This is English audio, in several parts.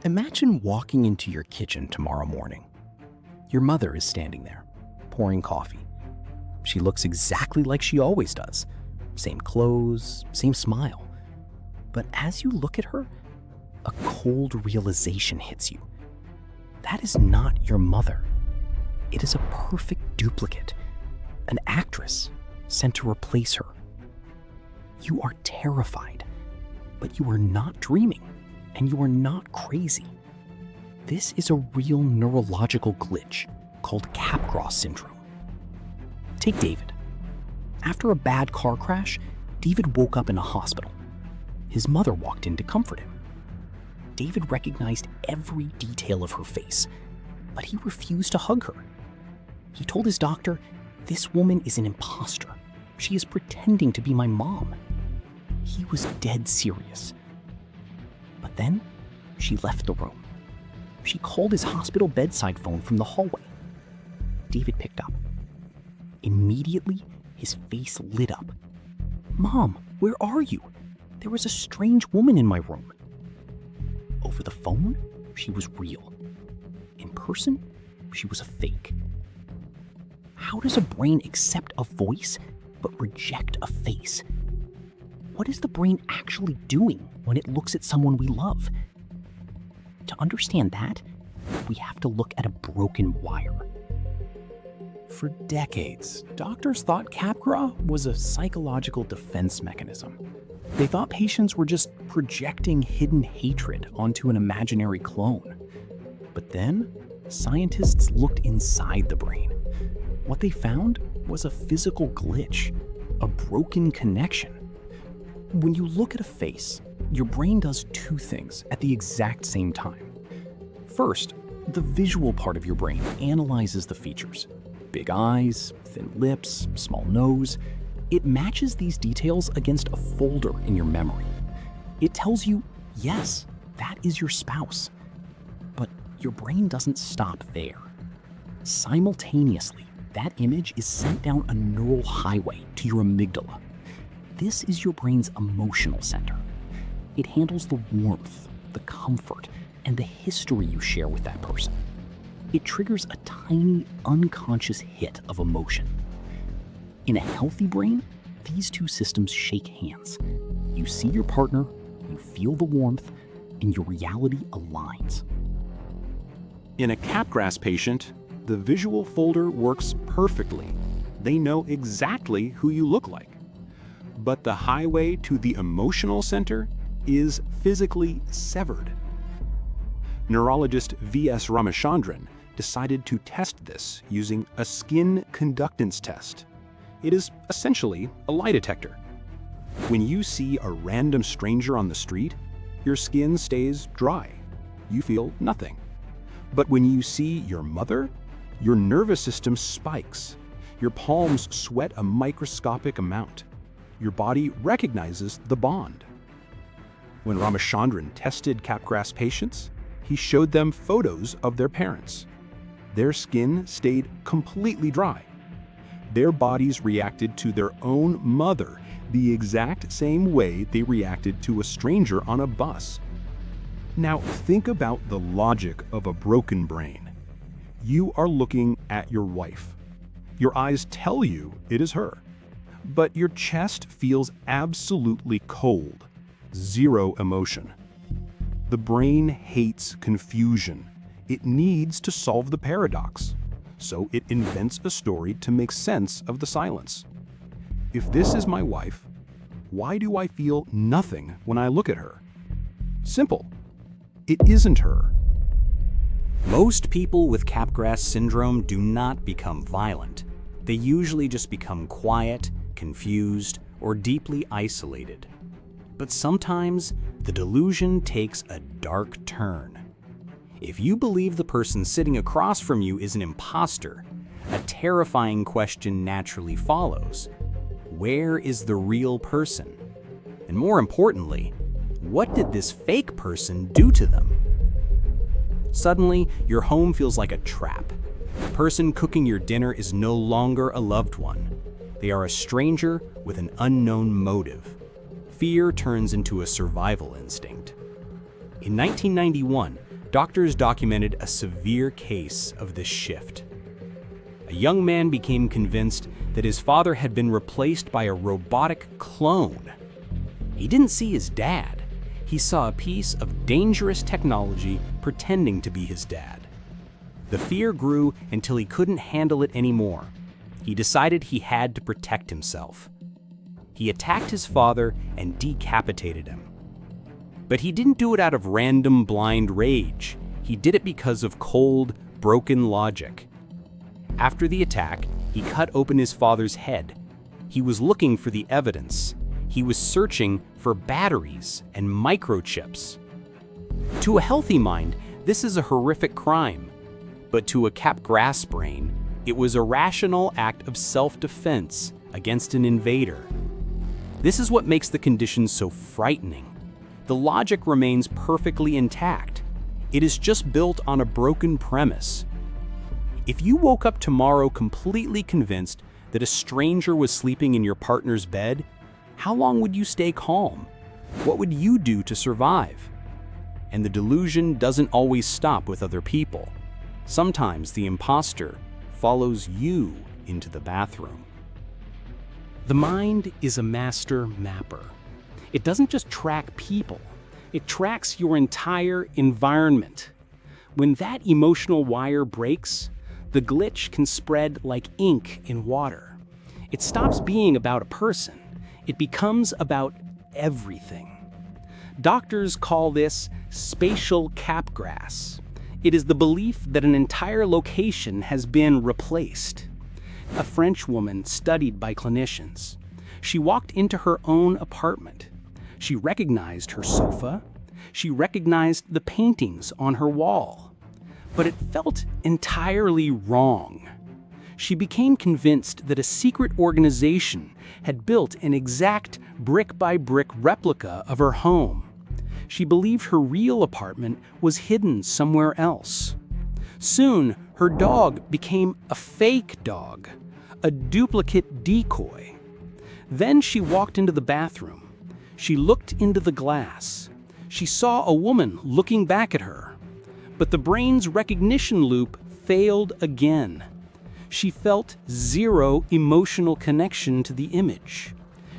Imagine walking into your kitchen tomorrow morning. Your mother is standing there, pouring coffee. She looks exactly like she always does. Same clothes, same smile. But as you look at her, a cold realization hits you. That is not your mother. It is a perfect duplicate, an actress sent to replace her. You are terrified, but you are not dreaming, and you are not crazy. This is a real neurological glitch called Capgras Syndrome. Take David. After a bad car crash, David woke up in a hospital. His mother walked in to comfort him. David recognized every detail of her face, but he refused to hug her. He told his doctor, "This woman is an imposter. She is pretending to be my mom." He was dead serious. But then she left the room. She called his hospital bedside phone from the hallway. David picked up. Immediately, his face lit up. "Mom, where are you? There was a strange woman in my room." Over the phone, she was real. In person, she was a fake. How does a brain accept a voice but reject a face? What is the brain actually doing when it looks at someone we love? To understand that, we have to look at a broken wire. For decades, doctors thought Capgras was a psychological defense mechanism. They thought patients were just projecting hidden hatred onto an imaginary clone. But then, scientists looked inside the brain. What they found was a physical glitch, a broken connection. When you look at a face, your brain does two things at the exact same time. First, the visual part of your brain analyzes the features. Big eyes, thin lips, small nose. It matches these details against a folder in your memory. It tells you, yes, that is your spouse. But your brain doesn't stop there. Simultaneously, that image is sent down a neural highway to your amygdala. This is your brain's emotional center. It handles the warmth, the comfort, and the history you share with that person. It triggers a tiny, unconscious hit of emotion. In a healthy brain, these two systems shake hands. You see your partner, you feel the warmth, and your reality aligns. In a Capgras patient, the visual folder works perfectly. They know exactly who you look like. But the highway to the emotional center is physically severed. Neurologist V.S. Ramachandran decided to test this using a skin conductance test. It is essentially a lie detector. When you see a random stranger on the street, your skin stays dry. You feel nothing. But when you see your mother, your nervous system spikes. Your palms sweat a microscopic amount. Your body recognizes the bond. When Ramachandran tested Capgras patients, he showed them photos of their parents. Their skin stayed completely dry. Their bodies reacted to their own mother the exact same way they reacted to a stranger on a bus. Now think about the logic of a broken brain. You are looking at your wife. Your eyes tell you it is her, but your chest feels absolutely cold, zero emotion. The brain hates confusion. It needs to solve the paradox, so it invents a story to make sense of the silence. If this is my wife, why do I feel nothing when I look at her? Simple. It isn't her. Most people with Capgras syndrome do not become violent. They usually just become quiet, confused, or deeply isolated. But sometimes, the delusion takes a dark turn. If you believe the person sitting across from you is an imposter, a terrifying question naturally follows. Where is the real person? And more importantly, what did this fake person do to them? Suddenly, your home feels like a trap. The person cooking your dinner is no longer a loved one. They are a stranger with an unknown motive. Fear turns into a survival instinct. In 1991, doctors documented a severe case of this shift. A young man became convinced that his father had been replaced by a robotic clone. He didn't see his dad. He saw a piece of dangerous technology pretending to be his dad. The fear grew until he couldn't handle it anymore. He decided he had to protect himself. He attacked his father and decapitated him. But he didn't do it out of random blind rage. He did it because of cold, broken logic. After the attack, he cut open his father's head. He was looking for the evidence. He was searching for batteries and microchips. To a healthy mind, this is a horrific crime. But to a Capgras brain, it was a rational act of self-defense against an invader. This is what makes the condition so frightening. The logic remains perfectly intact. It is just built on a broken premise. If you woke up tomorrow completely convinced that a stranger was sleeping in your partner's bed, how long would you stay calm? What would you do to survive? And the delusion doesn't always stop with other people. Sometimes the imposter follows you into the bathroom. The mind is a master mapper. It doesn't just track people, it tracks your entire environment. When that emotional wire breaks, the glitch can spread like ink in water. It stops being about a person. It becomes about everything. Doctors call this spatial Capgras. It is the belief that an entire location has been replaced. A French woman studied by clinicians. She walked into her own apartment. She recognized her sofa. She recognized the paintings on her wall. But it felt entirely wrong. She became convinced that a secret organization had built an exact brick-by-brick replica of her home. She believed her real apartment was hidden somewhere else. Soon, her dog became a fake dog, a duplicate decoy. Then she walked into the bathroom. She looked into the glass. She saw a woman looking back at her. But the brain's recognition loop failed again. She felt zero emotional connection to the image.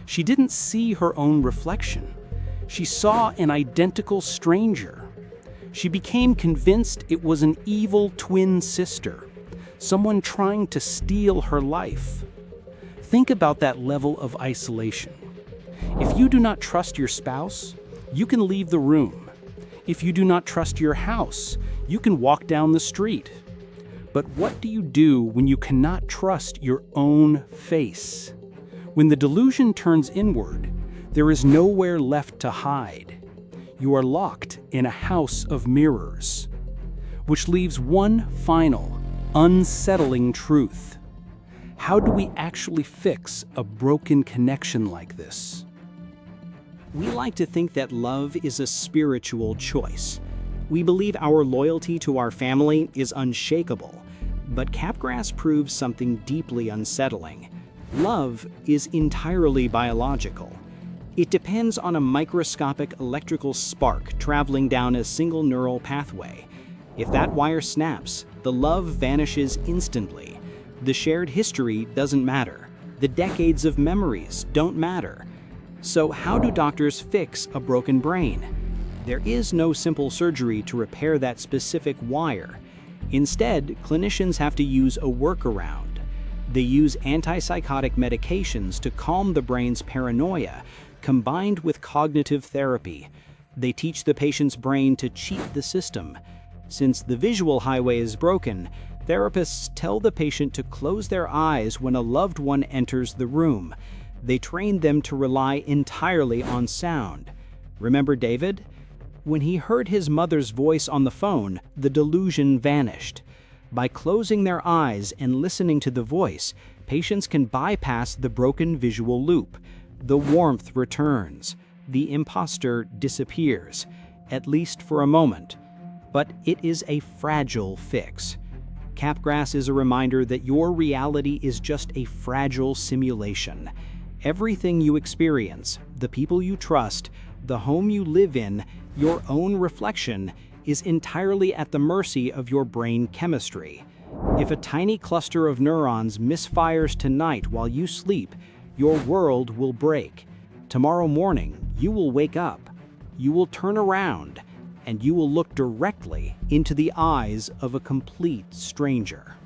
She didn't see her own reflection. She saw an identical stranger. She became convinced it was an evil twin sister, someone trying to steal her life. Think about that level of isolation. If you do not trust your spouse, you can leave the room. If you do not trust your house, you can walk down the street. But what do you do when you cannot trust your own face? When the delusion turns inward, there is nowhere left to hide. You are locked in a house of mirrors, which leaves one final, unsettling truth. How do we actually fix a broken connection like this? We like to think that love is a spiritual choice. We believe our loyalty to our family is unshakable, but Capgras proves something deeply unsettling. Love is entirely biological. It depends on a microscopic electrical spark traveling down a single neural pathway. If that wire snaps, the love vanishes instantly. The shared history doesn't matter. The decades of memories don't matter. So how do doctors fix a broken brain? There is no simple surgery to repair that specific wire. Instead, clinicians have to use a workaround. They use antipsychotic medications to calm the brain's paranoia, combined with cognitive therapy. They teach the patient's brain to cheat the system. Since the visual highway is broken, therapists tell the patient to close their eyes when a loved one enters the room. They train them to rely entirely on sound. Remember David? When he heard his mother's voice on the phone, the delusion vanished. By closing their eyes and listening to the voice, patients can bypass the broken visual loop. The warmth returns. The imposter disappears, at least for a moment. But it is a fragile fix. Capgras is a reminder that your reality is just a fragile simulation. Everything you experience, the people you trust, the home you live in, your own reflection, is entirely at the mercy of your brain chemistry. If a tiny cluster of neurons misfires tonight while you sleep, your world will break. Tomorrow morning, you will wake up, you will turn around, and you will look directly into the eyes of a complete stranger.